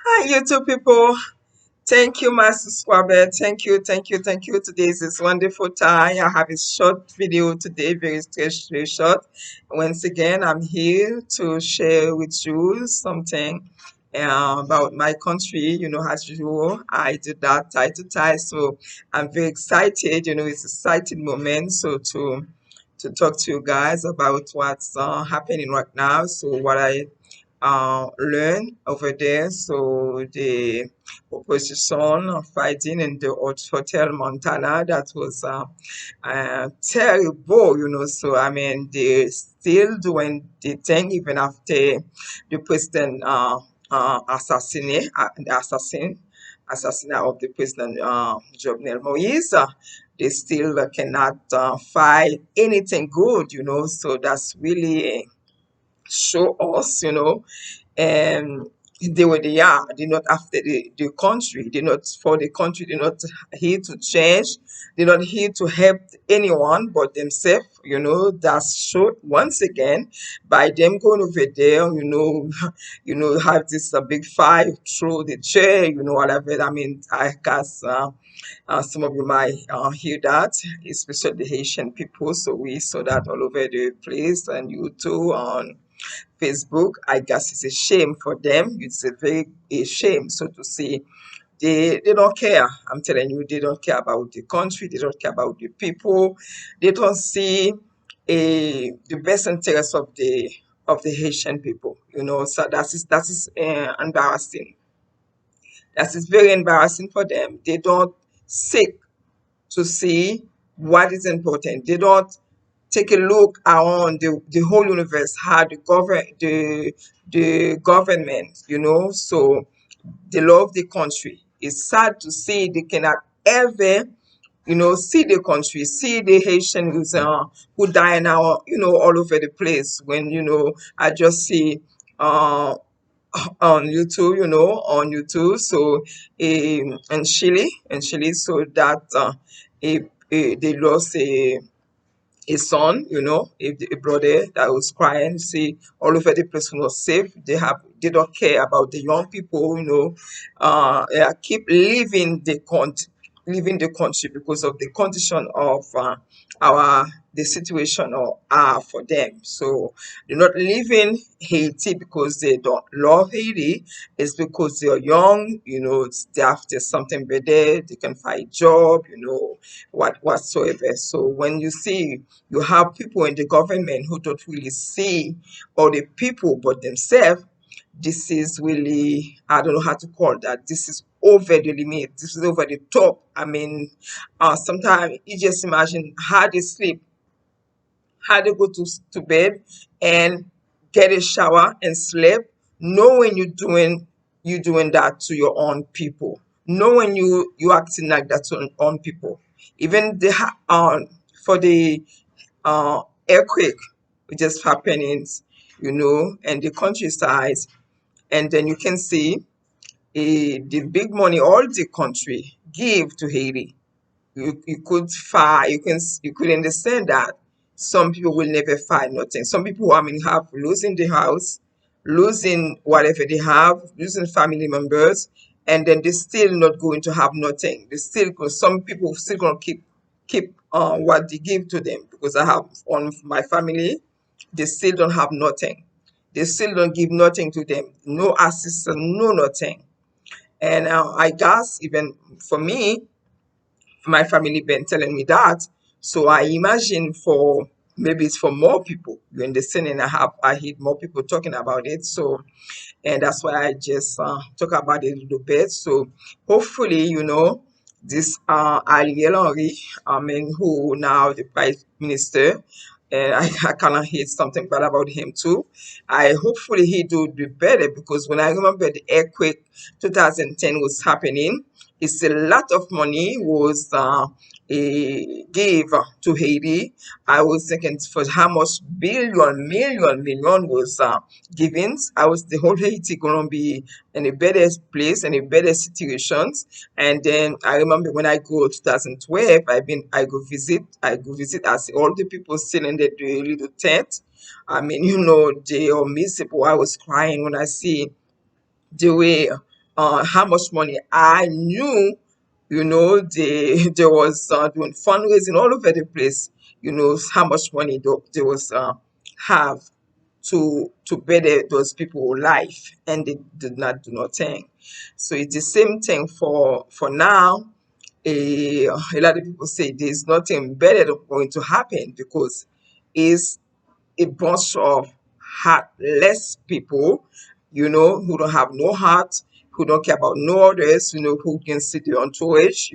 Hi, YouTube people. Thank you, Master Squabber. Thank you. Today is this wonderful time. I have a short video today, very short. Once again, I'm here to share with you something about my country. As usual, I do that time to time. So I'm very excited. It's an exciting moment. So to talk to you guys about what's happening right now. So what I learn over there. So the opposition fighting in the hotel Montana, that was terrible, So I mean, they still doing the thing even after the president the assassin of the president Jovenel Moise. They still cannot find anything good, So that's really show us, and they are. They're not after the country. They're not for the country. They're not here to change. They're not here to help anyone but themselves. That's shown once again by them going over there. Have this big fight through the chair. Whatever. I mean, I guess. Some of you might hear that, especially the Haitian people. So we saw that all over the place, and YouTube, on Facebook. I guess it's a shame for them. It's a shame, so to say. They don't care. I'm telling you, they don't care about the country. They don't care about the people. They don't see the best interest of the Haitian people. So that is embarrassing. That is very embarrassing for them. They don't seek to see what is important. They don't take a look around the whole universe, how the government, so they love the country. It's sad to see they cannot ever, see the country, see the Haitians who die now, all over the place. When I just see uh, on YouTube. So in Chile, so that they lost a son, a brother that was crying. See, all over the place was safe. They don't care about the young people, keep leaving the country because of the condition of our the situation for them. So they're not leaving Haiti because they don't love Haiti. It's because they're young, they after something better, they can find job, whatsoever. So when you have people in the government who don't really see all the people but themselves, this is really, I don't know how to call that. This is over the limit. This is over the top. I mean, sometimes you just imagine how they sleep, how they go to bed and get a shower and sleep, knowing you doing that to your own people, knowing you acting like that to your own people. Even for the uh, earthquake which just happening, and the countryside, and then you can see the big money all the country give to Haiti. You could understand that some people will never find nothing. Some people, I mean, have losing the house, losing whatever they have, losing family members, and then they still not going to have nothing. Some people still gonna keep what they give to them, because I have on my family, they still don't have nothing. They still don't give nothing to them. No assistance, no nothing. And I guess even for me, my family been telling me that. So I imagine for maybe it's for more people. You understand? And I hear more people talking about it. So, and that's why I just talk about it a little bit. So hopefully, this Ariel Henry, I mean, who now the Prime Minister, and I kind of hear something bad about him too. I hopefully he do better, because when I remember the earthquake 2010 was happening, it's a lot of money was gave to Haiti. I was thinking for how much million was given. I was the whole Haiti gonna be in a better place and a better situations. And then I remember when I go 2012, I go visit. I see all the people still in the little tent. I mean, they are miserable. I was crying when I see the way how much money I knew. They was doing fundraising all over the place. How much money they was have to better those people life, and they did not do nothing. So it's the same thing for now. A lot of people say there's nothing better going to happen, because it's a bunch of heartless people, who don't have no heart, who don't care about no others, who can see the entourage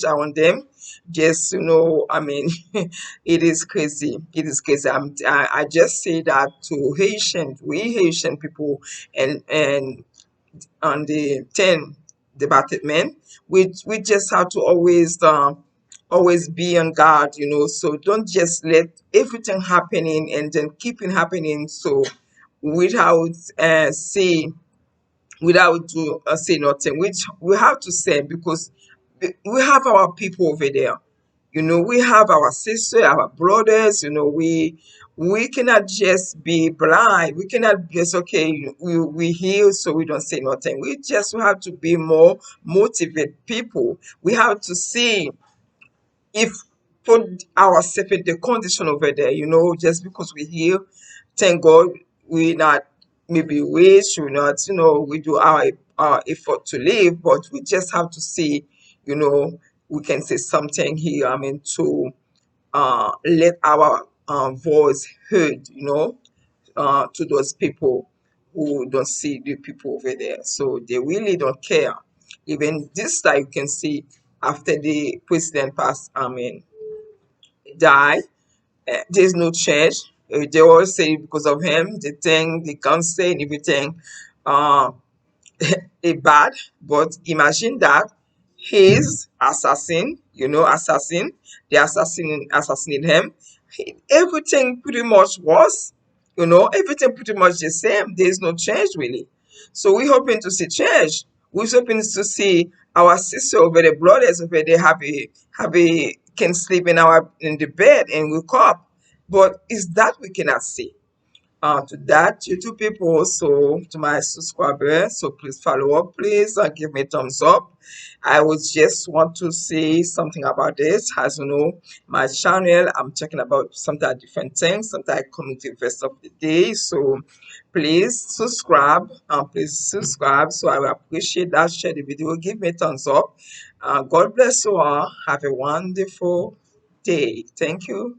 around them. Just, I mean, it is crazy. It is crazy. I just say that to we Haitian people, and on the 10 department, we just have to always be on guard, so don't just let everything happening and then keeping happening, so without say without to say nothing, which we have to say, because we have our people over there. We have our sister, our brothers. We cannot just be blind. We cannot just, okay, we heal, so we don't say nothing. We have to be more motivate people. We have to see if put ourselves in the condition over there, just because we heal, thank God, we not maybe rich, we not, we do our effort to live, but we just have to see, you know, we can say something here, I mean, to let our voice heard, to those people who don't see the people over there. So they really don't care. Even this time you can see, after the president passed, I mean, die, there's no change. They always say because of him, they think they can't say everything. Uh, bad, but imagine that his assassin, the assassinate him. Everything pretty much was, everything pretty much the same. There's no change really. So we're hoping to see change. We're hoping to see our sister over the brothers over there have a can sleep in the bed and wake up. But is that we cannot see? To that YouTube people, also to my subscribers, so please follow up, please, and give me a thumbs up. I would just want to say something about this. As you know, my channel, I'm talking about sometimes different things, sometimes community verse of the day. So please subscribe, so I will appreciate that. Share the video, give me a thumbs up. God bless you all. Have a wonderful day. Thank you.